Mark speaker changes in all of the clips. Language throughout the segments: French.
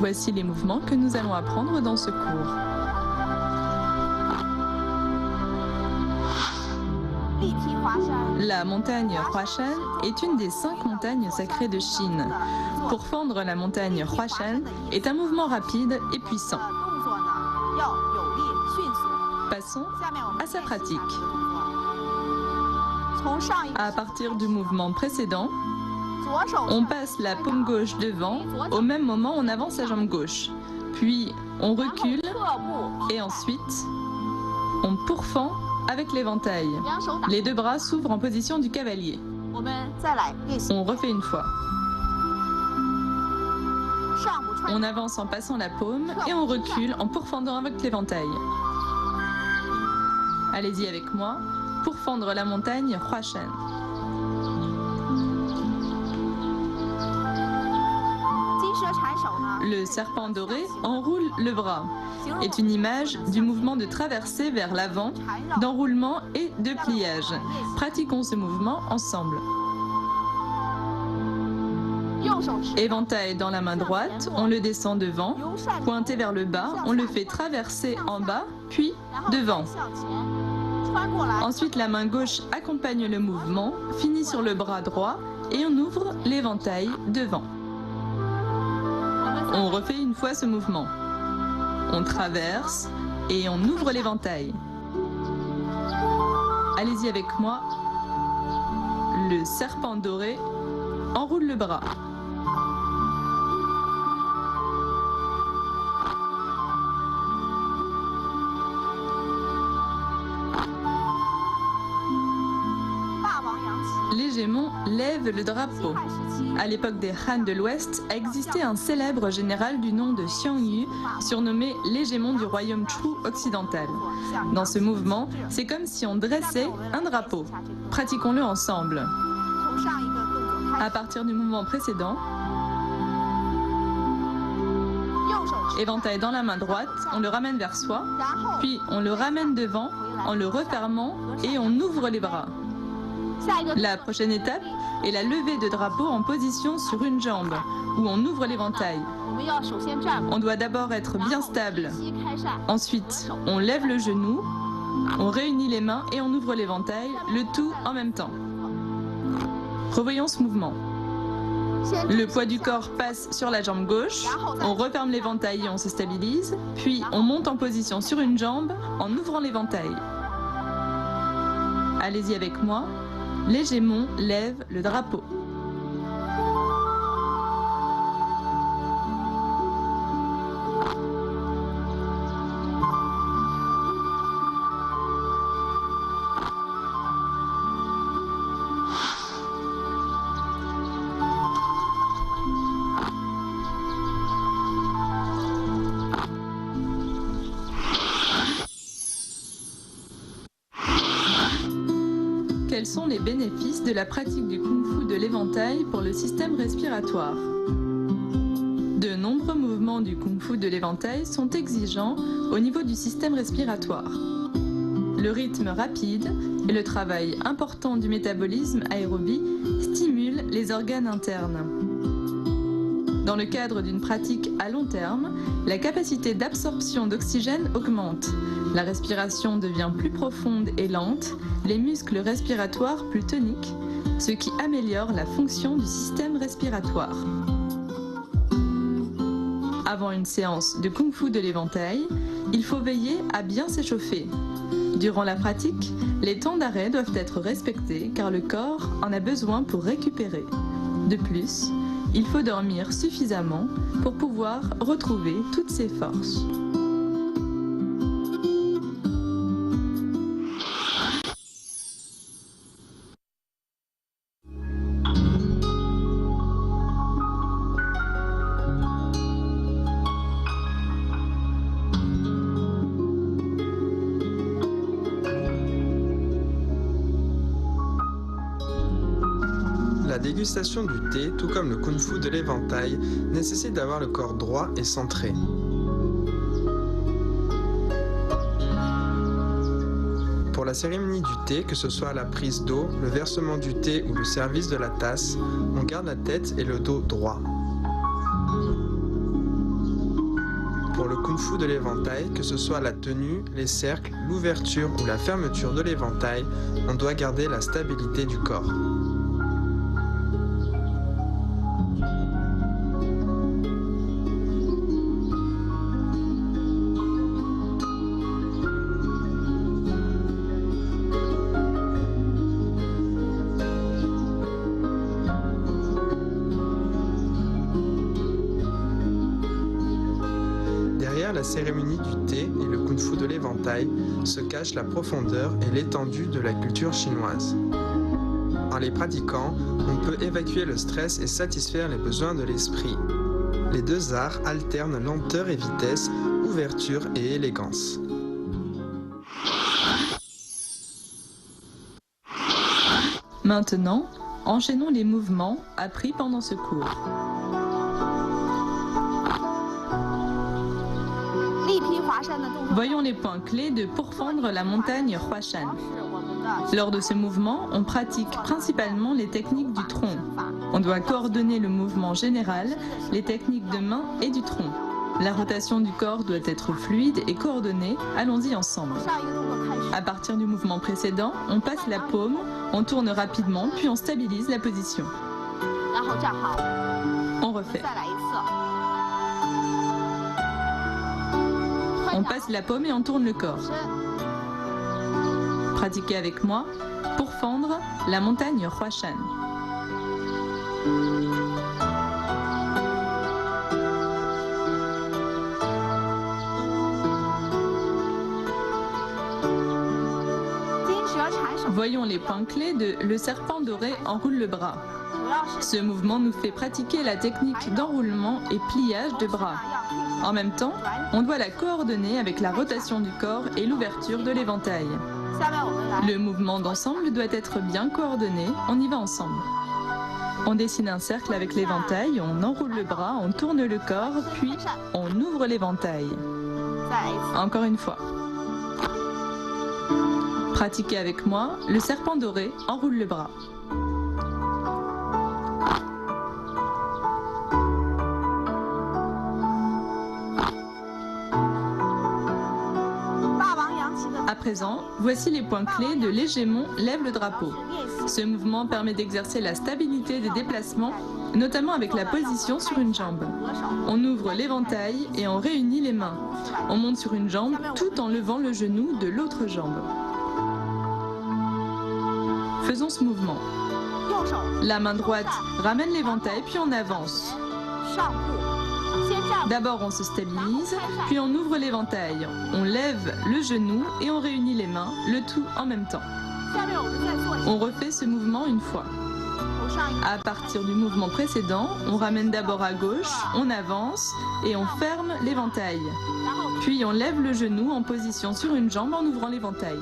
Speaker 1: Voici les mouvements que nous allons apprendre dans ce cours. La montagne Huashan est une des 5 montagnes sacrées de Chine. Pour fendre la montagne Huashan est un mouvement rapide et puissant. Passons à sa pratique. À partir du mouvement précédent, on passe la paume gauche devant, au même moment on avance la jambe gauche. Puis on recule et ensuite on pourfend avec l'éventail. Les 2 bras s'ouvrent en position du cavalier. On refait une fois. On avance en passant la paume et on recule en pourfendant avec l'éventail. Allez-y avec moi, pourfendre la montagne Huashan. Le serpent doré enroule le bras, est une image du mouvement de traversée vers l'avant, d'enroulement et de pliage. Pratiquons ce mouvement ensemble. Éventail dans la main droite, on le descend devant, pointé vers le bas, on le fait traverser en bas, puis devant. Ensuite, la main gauche accompagne le mouvement, finit sur le bras droit et on ouvre l'éventail devant. On refait une fois ce mouvement. On traverse et on ouvre l'éventail. Allez-y avec moi. Le serpent doré enroule le bras. L'hégémon lève le drapeau. À l'époque des Han de l'Ouest, existait un célèbre général du nom de Xiang Yu, surnommé l'hégémon du royaume Chu occidental. Dans ce mouvement, c'est comme si on dressait un drapeau. Pratiquons-le ensemble. À partir du mouvement précédent, éventail dans la main droite, on le ramène vers soi, puis on le ramène devant en le refermant et on ouvre les bras. La prochaine étape est la levée de drapeau en position sur une jambe, où on ouvre l'éventail. On doit d'abord être bien stable. Ensuite, on lève le genou, on réunit les mains et on ouvre l'éventail, le tout en même temps. Revoyons ce mouvement. Le poids du corps passe sur la jambe gauche, on referme l'éventail et on se stabilise, puis on monte en position sur une jambe en ouvrant l'éventail. Allez-y avec moi. L'hégémon lève le drapeau. Quels sont les bénéfices de la pratique du kung-fu de l'éventail pour le système respiratoire? De nombreux mouvements du kung-fu de l'éventail sont exigeants au niveau du système respiratoire. Le rythme rapide et le travail important du métabolisme aérobie stimulent les organes internes. Dans le cadre d'une pratique à long terme, la capacité d'absorption d'oxygène augmente. La respiration devient plus profonde et lente, les muscles respiratoires plus toniques, ce qui améliore la fonction du système respiratoire. Avant une séance de kung-fu de l'éventail, il faut veiller à bien s'échauffer. Durant la pratique, les temps d'arrêt doivent être respectés car le corps en a besoin pour récupérer. De plus, il faut dormir suffisamment pour pouvoir retrouver toutes ses forces.
Speaker 2: La dégustation du thé, tout comme le kung-fu de l'éventail, nécessite d'avoir le corps droit et centré. Pour la cérémonie du thé, que ce soit la prise d'eau, le versement du thé ou le service de la tasse, on garde la tête et le dos droit. Pour le kung-fu de l'éventail, que ce soit la tenue, les cercles, l'ouverture ou la fermeture de l'éventail, on doit garder la stabilité du corps. Derrière la cérémonie du thé et le kung-fu de l'éventail se cache la profondeur et l'étendue de la culture chinoise. En les pratiquant, on peut évacuer le stress et satisfaire les besoins de l'esprit. Les deux arts alternent lenteur et vitesse, ouverture et élégance.
Speaker 1: Maintenant, enchaînons les mouvements appris pendant ce cours. Voyons les points clés de pourfendre la montagne Huashan. Lors de ce mouvement, on pratique principalement les techniques du tronc. On doit coordonner le mouvement général, les techniques de main et du tronc. La rotation du corps doit être fluide et coordonnée. Allons-y ensemble. À partir du mouvement précédent, on passe la paume, on tourne rapidement, puis on stabilise la position. On refait. On passe la paume et on tourne le corps. Pratiquez avec moi pour fendre la montagne Huashan. Voyons les points clés de le serpent doré enroule le bras. Ce mouvement nous fait pratiquer la technique d'enroulement et pliage de bras. En même temps, on doit la coordonner avec la rotation du corps et l'ouverture de l'éventail. Le mouvement d'ensemble doit être bien coordonné, on y va ensemble. On dessine un cercle avec l'éventail, on enroule le bras, on tourne le corps, puis on ouvre l'éventail. Encore une fois. Pratiquez avec moi, le serpent doré enroule le bras. À présent, voici les points clés de l'hégémon lève le drapeau. Ce mouvement permet d'exercer la stabilité des déplacements, notamment avec la position sur une jambe. On ouvre l'éventail et on réunit les mains. On monte sur une jambe tout en levant le genou de l'autre jambe. Faisons ce mouvement. La main droite ramène l'éventail puis on avance. D'abord on se stabilise, puis on ouvre l'éventail. On lève le genou et on réunit les mains, le tout en même temps. On refait ce mouvement une fois. À partir du mouvement précédent, on ramène d'abord à gauche, on avance et on ferme l'éventail. Puis on lève le genou en position sur une jambe en ouvrant l'éventail.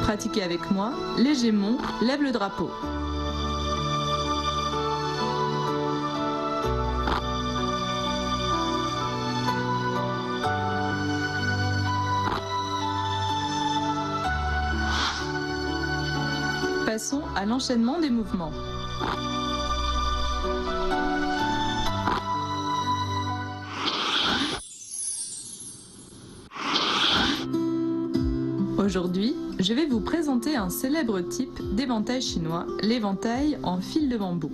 Speaker 1: Pratiquez avec moi, l'hégémon lève le drapeau. Passons à l'enchaînement des mouvements. Aujourd'hui, je vais vous présenter un célèbre type d'éventail chinois, l'éventail en fil de bambou.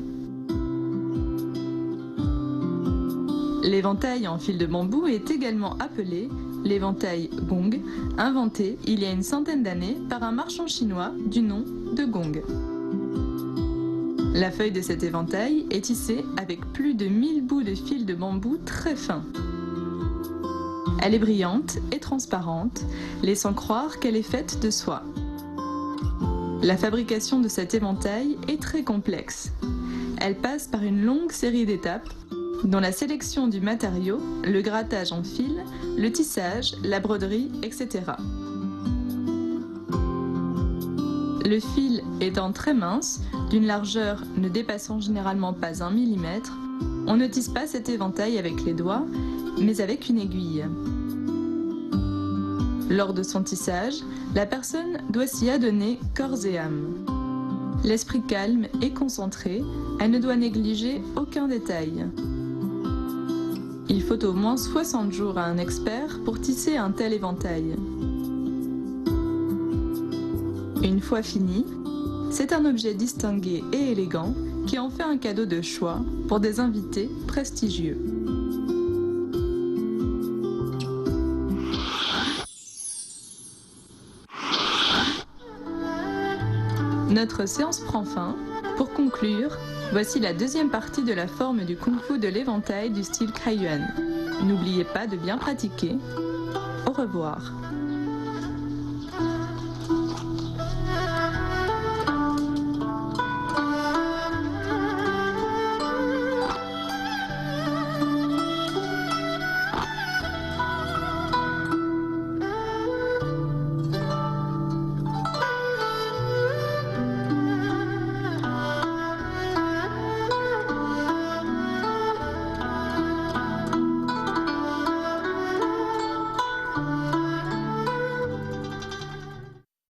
Speaker 1: L'éventail en fil de bambou est également appelé l'éventail gong, inventé il y a une centaine d'années par un marchand chinois du nom de Gong. La feuille de cet éventail est tissée avec plus de 1000 bouts de fil de bambou très fins. Elle est brillante et transparente, laissant croire qu'elle est faite de soie. La fabrication de cet éventail est très complexe. Elle passe par une longue série d'étapes, dont la sélection du matériau, le grattage en fil, le tissage, la broderie, etc. Le fil étant très mince, d'une largeur ne dépassant généralement pas 1 mm, on ne tisse pas cet éventail avec les doigts, mais avec une aiguille. Lors de son tissage, la personne doit s'y adonner corps et âme. L'esprit calme et concentré, elle ne doit négliger aucun détail. Il faut au moins 60 jours à un expert pour tisser un tel éventail. Une fois fini, c'est un objet distingué et élégant qui en fait un cadeau de choix pour des invités prestigieux. Notre séance prend fin. Pour conclure, voici la deuxième partie de la forme du kung-fu de l'éventail du style Kaiyuan. N'oubliez pas de bien pratiquer. Au revoir.